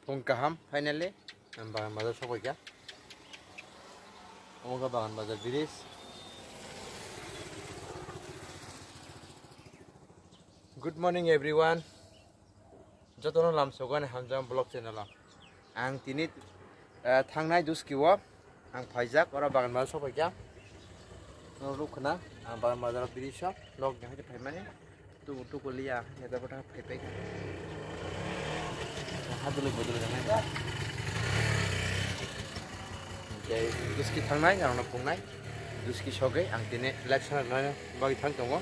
Kung kaham finally ang bagan bazar sokoy kya omoga bagan bazar bridge. Good morning everyone. Jotono lam sogan hamjam blog channel ang tinit thangnai duskiwo ang phaijak ora bagan bazar sokoy kya no rukna ang bagan bazar bridge shop log nyah je phaimani tu kuliya yada bata phaipai haduluk boduluk jangan okay duski thangnai arona pungnai duski sogai ang tine election na bagi thang tongo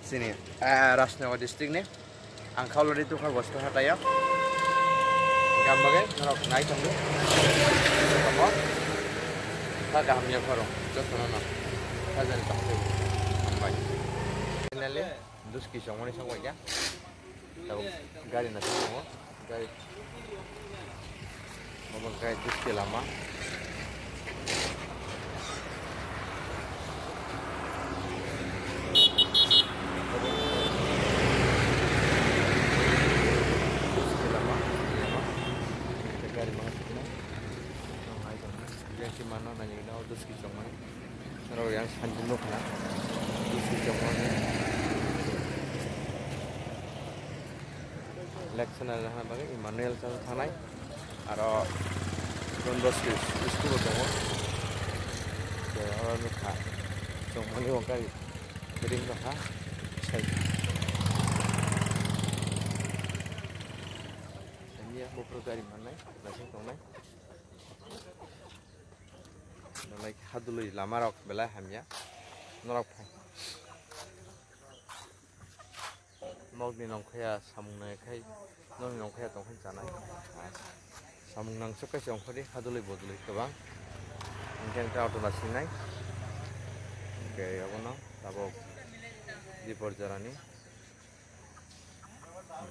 sini Rasnawa district ni ang khaulori tu khar bosto hataya gambagai norok nai tongo tomo ta gamnya kharo jotono na hajan tahte ambai finally duski songoni songoi ya tau gari na tongo gari memakai duski lama gari mga sila ang ay dong yang si mano na niya daw duski songoni pero yang sanjulok na duski songoni election na na bagay Emmanuel sa thanai aro Don Bosco school to so aro ni kha songoni o kai ring na ha sai ini ya bopro gari manai lasing tongnai nolai hadului lamarok bela hamya norok phai mogni nongkhaya samungnai khai nongni nongkhaya tongkhai janai samung nang sokai jongkhari hadului bodului kobang ingkang ta auto nasinai okay abono tabo dipor jarani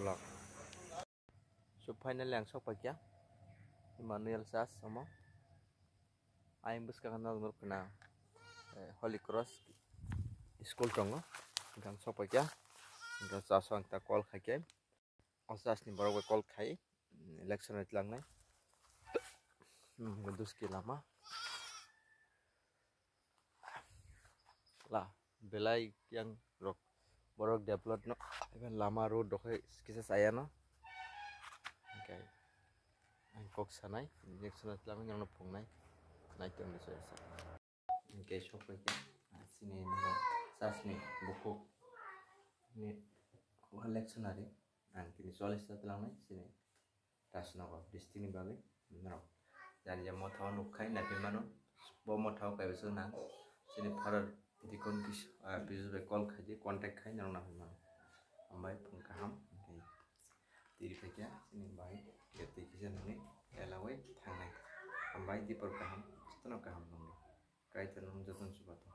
blog so finally ang sok pakya Emmanuel Sas samo aim bus kanal nur kena Holy Cross school tongo gang sok pakya gang sasang ta call khake osas ni baro call khai election it lang nai duski lama la belai yang rok borok develop no even lama road dokai kisa saya no okay ang kok sanai election it lang yang no pungnai nai tong de sa okay shop ke sini no sasni buku ni election ari ang kini solis ta lang nai sini Rasnawa district ni bale no dan yang mau tahu nukai nabi mano bo mau tahu kayak besok nang sini para dikon kis bisu be call kaji contact kai nang nabi mano ambai pengkaham diri kerja sini baik geti kisan ini elawai tangai ambai di perkaham setelah kaham nong kai tenung jatun subato